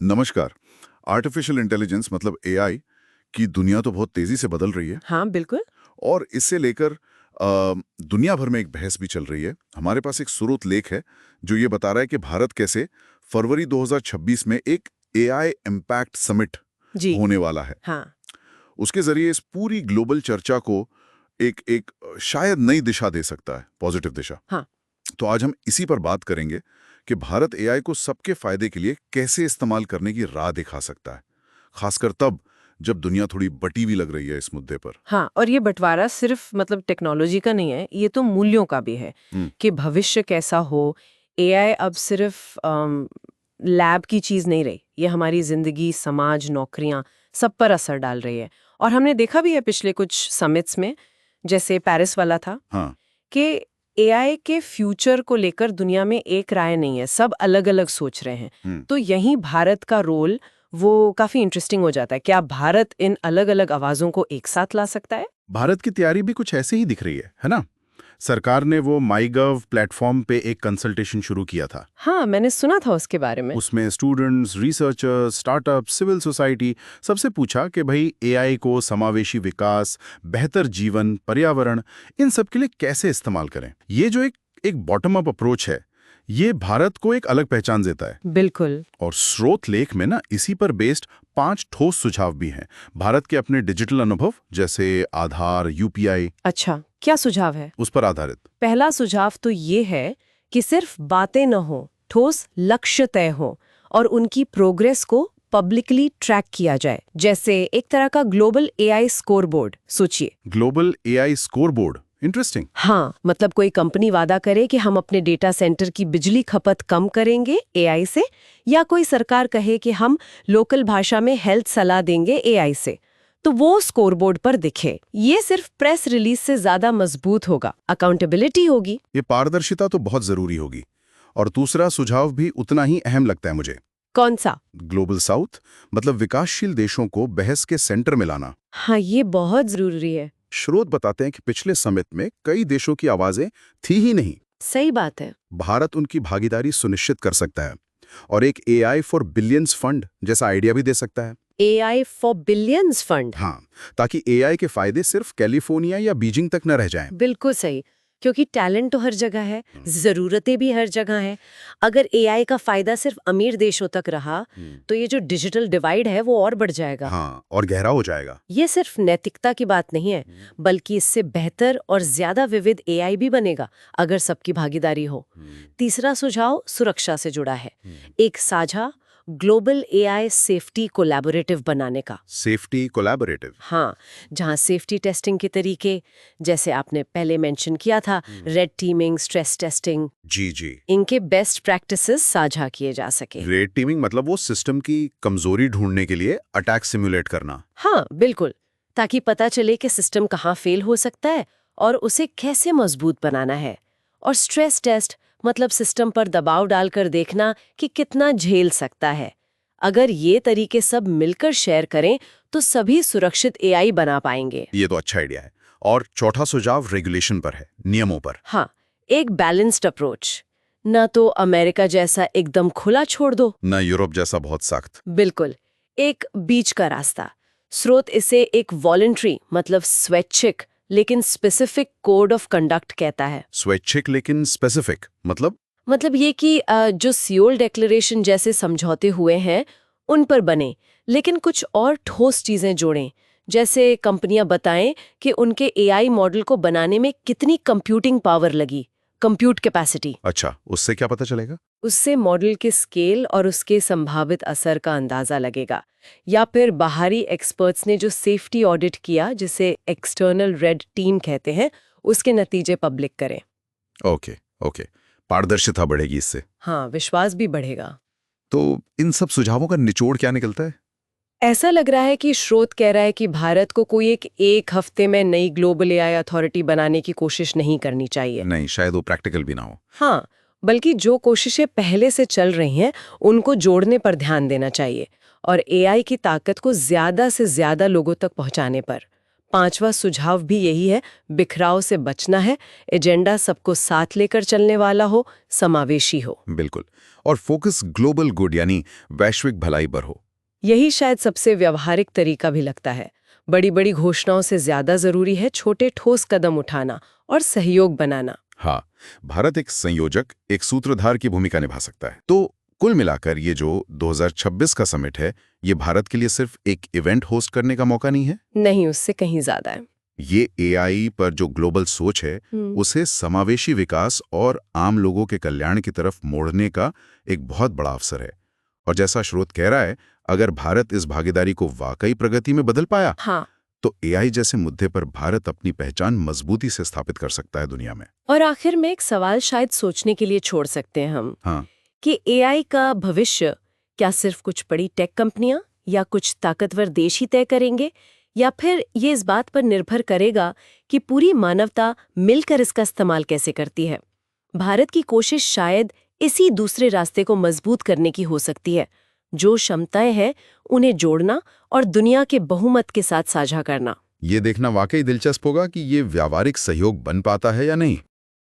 नमस्कार। Artificial intelligence मतलब AI की दुनिया तो बहुत तेजी से बदल रही है हाँ बिल्कुल। और इससे लेकर दुनिया भर में एक बहस भी चल रही है। हमारे पास एक स्रोत लेख है जो ये बता रहा है कि भारत कैसे फरवरी 2026 में एक एआई इम्पैक्ट समिट जी। होने वाला है। हाँ। उसके जरिए इस पूरी ग्लोबल चर्चा को एक एक शायद नई दिशा दे सकता है, पॉजिटिव दिशा। हाँ। तो आज हम इसी पर बात करेंगे कि भारत एआई को सबके फायदे के लिए कैसे इस्तेमाल करने की राह दिखा सकता है, खासकर तब जब दुनिया थोड़ी बटी हुई लग रही है इस मुद्दे पर। हाँ, और ये बंटवारा सिर्फ मतलब टेक्नोलॉजी का नहीं है, ये तो मूल्यों का भी है हम्म, कि भविष्य कैसा हो। एआई अब सिर्फ लैब की चीज नहीं रही, ये हमारी जिंदगी, समाज, नौकरियां सब पर असर डाल रही है। और हमने देखा भी है पिछले कुछ समिट्स में, जैसे पेरिस वाला था, हाँ, कि एआई के फ्यूचर को लेकर दुनिया में एक राय नहीं है, सब अलग-अलग सोच रहे हैं। हम्म। तो यहीं भारत का रोल वो काफी इंटरेस्टिंग हो जाता है। क्या भारत इन अलग-अलग आवाजों को एक साथ ला सकता है? भारत की तैयारी भी कुछ ऐसे ही दिख रही है ना? सरकार ने वो माईगव प्लेटफॉर्म पे एक कंसल्टेशन शुरू किया था। हाँ, मैंने सुना था उसके बारे में। उसमें students, researchers, startup, civil society सबसे पूछा कि भाई एआई को समावेशी विकास, बेहतर जीवन, पर्यावरण, इन सब के लिए कैसे इस्तेमाल करें। ये जो एक बॉटम अप अप्रोच है, ये भारत को एक अलग पहचान देता है। बिल्कुल। और स्रोत लेख में ना इसी पर बेस्ड 5 ठोस सुझाव भी हैं। भारत के अपने डिजिटल अनुभव जैसे आधार, यूपीआई, अच्छा, क्या सुझाव है? उस पर आधारित। पहला सुझाव तो ये है कि सिर्फ बातें न हो, ठोस लक्ष्य तय हो और उनकी प्रोग्रेस को पब्लिकली ट्रैक किया जाए। जैसे एक तरह का ग्लोबल एआई स्कोरबोर्ड सोचिए। Global AI scoreboard, interesting. हाँ, मतलब कोई कंपनी वादा करे कि हम अपने डेटा सेंटर की बिजली खपत कम करेंगे एआई से, या कोई सरकार कहे कि हम लोकल भाषा में हेल्थ सलाह देंगे एआई से, तो वो स्कोरबोर्ड पर दिखे। ये सिर्फ प्रेस रिलीज से ज्यादा मजबूत होगा, अकाउंटेबिलिटी होगी। ये पारदर्शिता तो बहुत जरूरी होगी। और दूसरा सुझाव भी उतना ही अहम लगता है मुझे। कौन सा? ग्लोबल साउथ मतलब विकासशील देशों को बहस के सेंटर में लाना। हाँ, ये बहुत जरूरी है। स्रोत बताते हैं कि पिछले समिट में कई देशों की आवाजें थी ही नहीं। सही बात है। भारत उनकी भागीदारी सुनिश्चित कर सकता है और एक एआई फॉर बिलियंस फंड जैसा आइडिया भी दे सकता है। AI for billions fund. हाँ, ताकि एआई के फायदे सिर्फ कैलिफोर्निया या बीजिंग तक न रह जाएं। बिल्कुल सही, क्योंकि टैलेंट तो हर जगह है, जरूरतें भी हर जगह हैं। अगर एआई का फायदा सिर्फ अमीर देशों तक रहा, तो ये जो डिजिटल डिवाइड है वो और बढ़ जाएगा। हाँ, और गहरा हो जाएगा। ये सिर्फ नैतिकता की बात नहीं है, बल्कि इससे बेहतर और ज्यादा विविध एआई भी बनेगा अगर सबकी भागीदारी हो। तीसरा सुझाव सुरक्षा से जुड़ा है, एक साझा ग्लोबल एआई सेफ्टी कोलैबोरेटिव बनाने का। Safety collaborative. हाँ, जहाँ सेफ्टी टेस्टिंग के तरीके, जैसे आपने पहले मेंशन किया था, रेड टीमिंग, स्ट्रेस टेस्टिंग, जी। इनके बेस्ट प्रैक्टिसेस साझा किए जा सके। रेड टीमिंग मतलब वो सिस्टम की कमजोरी ढूंढने के लिए अटैक सिमुलेट करना। हाँ बिल्कुल, ताकि पता चले कि सिस्टम कहाँ फेल हो सकता है और उसे कैसे मजबूत बनाना है। और स्ट्रेस टेस्ट मतलब सिस्टम पर दबाव डालकर देखना कि कितना झेल सकता है। अगर ये तरीके सब मिलकर शेयर करें तो सभी सुरक्षित एआई बना पाएंगे। ये तो अच्छा आइडिया है। और चौथा सुझाव रेगुलेशन पर है, नियमों पर। हाँ, एक बैलेंस्ड अप्रोच, ना तो अमेरिका जैसा एकदम खुला छोड़ दो, न यूरोप जैसा बहुत सख्त। बिल्कुल, एक बीच का रास्ता। स्रोत इसे एक वॉलंटरी मतलब स्वैच्छिक लेकिन स्पेसिफिक कोड ऑफ कंडक्ट कहता है। स्वैच्छिक लेकिन स्पेसिफिक मतलब ये कि जो सियोल डिक्लेरेशन जैसे समझौते हुए हैं उन पर बने, लेकिन कुछ और ठोस चीजें जोड़ें। जैसे कंपनियां बताएं कि उनके एआई मॉडल को बनाने में कितनी कंप्यूटिंग पावर लगी, कंप्यूट कैपेसिटी। अच्छा, उससे क्या पता चलेगा? उससे मॉडल के स्केल और उसके संभावित असर का अंदाजा लगेगा। या फिर बाहरी एक्सपर्ट्स ने जो सेफ्टी ऑडिट किया, जिसे एक्सटर्नल रेड टीम कहते हैं, उसके नतीजे पब्लिक करें। ओके, पारदर्शिता बढ़ेगी इससे। हाँ, विश्वास भी बढ़ेगा। तो इन सब सुझावों का निचोड़ क्या निकलता है? ऐसा लग रहा है कि स्रोत कह रहा है कि भारत को कोई एक हफ्ते में नई ग्लोबल एआई अथॉरिटी बनाने की कोशिश नहीं करनी चाहिए। नहीं, शायद वो प्रैक्टिकल भी ना हो। हाँ, बल्कि जो कोशिशें पहले से चल रही हैं उनको जोड़ने पर ध्यान देना चाहिए और एआई की ताकत को ज्यादा से ज्यादा लोगों तक पहुंचाने पर। 5वां सुझाव भी यही है, बिखराव से बचना है, एजेंडा सबको साथ लेकर चलने वाला हो, समावेशी हो। बिल्कुल। और फोकस ग्लोबल गुड यानी वैश्विक भलाई पर हो। यही शायद सबसे व्यवहारिक तरीका भी लगता है। बड़ी बड़ी घोषणाओं से ज्यादा जरूरी है छोटे ठोस कदम उठाना और सहयोग बनाना। हाँ, भारत एक संयोजक, एक सूत्रधार की भूमिका निभा सकता है। तो कुल मिलाकर ये जो 2026 का समिट है, ये भारत के लिए सिर्फ एक इवेंट होस्ट करने का मौका नहीं है। नहीं, उससे कहीं ज्यादा है। ये एआई पर जो ग्लोबल सोच है, उसे समावेशी विकास और आम लोगों के कल्याण की तरफ मोड़ने का एक बहुत बड़ा अवसर है। और जैसा स्रोत कह रहा है, अगर भारत इस भागीदारी को वाकई प्रगति में बदल पाया, हाँ, तो एआई जैसे मुद्दे पर भारत अपनी पहचान मजबूती से स्थापित कर सकता है दुनिया में। और आखिर में एक सवाल शायद सोचने के लिए छोड़ सकते हैं हम, हाँ, कि एआई का भविष्य क्या सिर्फ कुछ बड़ी टेक कंपनियां या कुछ ताकतवर देश ही तय करेंगे, या फिर ये इस बात पर निर्भर करेगा कि पूरी मानवता मिलकर इसका इस्तेमाल कैसे करती है। भारत की कोशिश शायद इसी दूसरे रास्ते को मजबूत करने की हो सकती है, जो क्षमताएं हैं उन्हें जोड़ना और दुनिया के बहुमत के साथ साझा करना। ये देखना वाकई दिलचस्प होगा कि ये व्यावहारिक सहयोग बन पाता है या नहीं।